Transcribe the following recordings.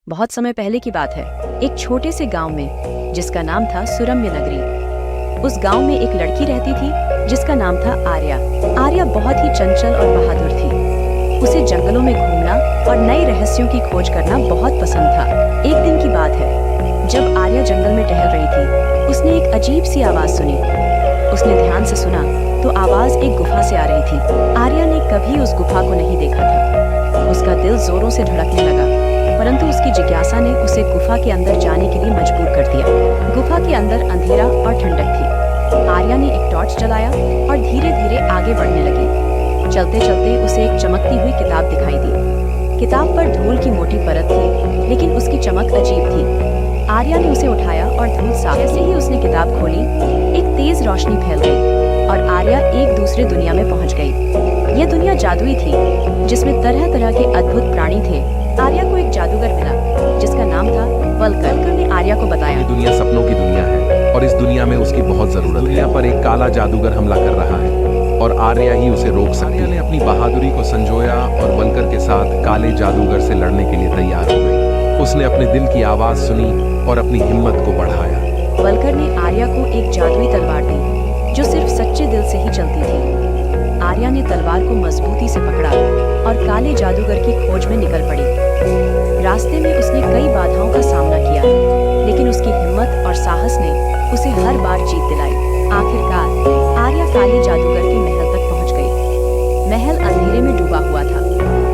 बहुत समय पहले की बात है, एक छोटे से गांव में जिसका नाम था सुरम्य नगरी। उस गांव में एक लड़की रहती थी जिसका नाम था आर्या। आर्या बहुत ही चंचल और बहादुर थी। उसे जंगलों में घूमना और नए रहस्यों की खोज करना बहुत पसंद था। एक दिन की बात है, जब आर्या जंगल में टहल रही थी, उसने एक अजीब सी आवाज सुनी। उसने ध्यान से सुना तो आवाज एक गुफा से आ रही थी। आर्या ने कभी उस गुफा को नहीं देखा था। उसका दिल जोरों से धड़कने लगा, परंतु उसकी जिज्ञासा ने उसे गुफा के अंदर जाने के लिए मजबूर कर दिया। गुफा के अंदर अंधेरा और ठंडक थी। आर्या ने एक टॉर्च जलाया और धीरे धीरे आगे बढ़ने लगी। चलते चलते उसे एक चमकती हुई किताब दिखाई दी। किताब पर धूल की मोटी परत थी, लेकिन उसकी चमक अजीब थी। आर्या ने उसे उठाया और धूल साफ। जैसे ही उसने किताब खोली, एक तेज रोशनी फैल गई और आर्या एक दूसरे दुनिया में पहुंच गई। यह दुनिया जादुई थी, जिसमें तरह तरह के अद्भुत प्राणी थे। आर्या को एक जादूगर मिला जिसका नाम था वल्कर ने आर्या को बताया, ये दुनिया सपनों की दुनिया है और इस दुनिया में उसकी बहुत जरूरत है। दुनिया पर एक काला जादूगर हमला कर रहा है और आर्या ही उसे रोक सकती है। आर्या ने अपनी बहादुरी को संजोया और वल्कर के साथ काले जादूगर से लड़ने के लिए तैयार हो गई। उसने अपने दिल की आवाज सुनी और अपनी हिम्मत को बढ़ाया। वल्कर ने आर्या को एक जादुई तलवार दी जो सिर्फ सच्चे दिल से ही चलती थी। आर्या ने तलवार को मजबूती से पकड़ा और काले जादूगर की खोज में निकल पड़ी। रास्ते में उसने कई बाधाओं का सामना किया, लेकिन उसकी हिम्मत और साहस ने उसे हर बार जीत दिलाई। आखिरकार आर्या काले जादूगर के महल तक पहुंच गई। महल अंधेरे में डूबा हुआ था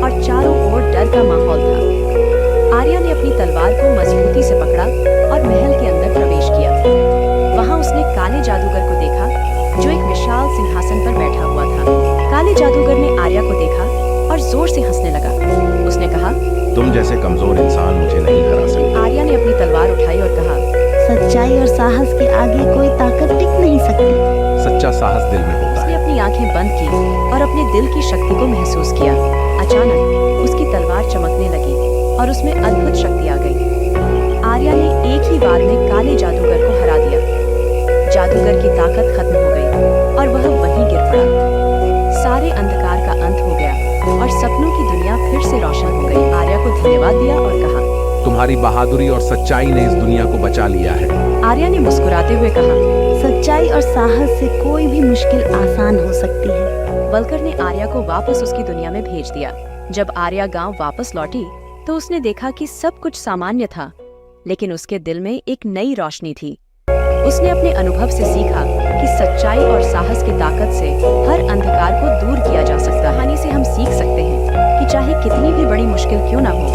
और चारों ओर डर का माहौल था। आर्या ने अपनी तलवार को मजबूती से पकड़ा और महल के अंदर प्रवेश किया। वहां उसने काले जादूगर को देखा जो एक विशाल सिंहासन पर बैठा हुआ था। काले जादूगर ने आर्या को देखा और जोर से हंसने लगा। उसने कहा, तुम जैसे कमजोर इंसान मुझे नहीं हरा सकते। आर्या ने अपनी तलवार उठाई और कहा, सच्चाई और साहस के आगे कोई ताकत टिक नहीं सकती। सच्चा साहस दिल में होता उसने है। अपनी आंखें बंद की और अपने दिल की शक्ति को महसूस किया। अचानक उसकी तलवार चमकने लगी और उसमें अद्भुत शक्ति आ गई। आर्या ने एक ही बार में काले जादूगर को हरा दिया। जादूगर की ताकत खत्म हो गई और वह वहीं गिर पड़ा। सारे अंधकार का अंत हो गया और सपनों की दुनिया फिर से रोशन हो गई। आर्या को धन्यवाद दिया और कहा, तुम्हारी बहादुरी और सच्चाई ने इस दुनिया को बचा लिया है। आर्या ने मुस्कुराते हुए कहा, सच्चाई और साहस से कोई भी मुश्किल आसान हो सकती है। वल्कर ने आर्या को वापस उसकी दुनिया में भेज दिया। जब आर्या गांव वापस लौटी तो उसने देखा कि सब कुछ सामान्य था, लेकिन उसके दिल में एक नई रोशनी थी। उसने अपने अनुभव से सीखा कि सच्चाई और साहस की ताकत से हर अंधकार को दूर किया जा सकता है। कहानी से हम सीख सकते हैं कि चाहे कितनी भी बड़ी मुश्किल क्यों ना हो,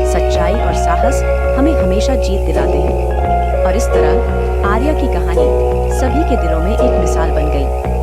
सच्चाई और साहस हमें हमेशा जीत दिलाते हैं। और इस तरह आर्या की कहानी सभी के दिलों में एक मिसाल बन गई।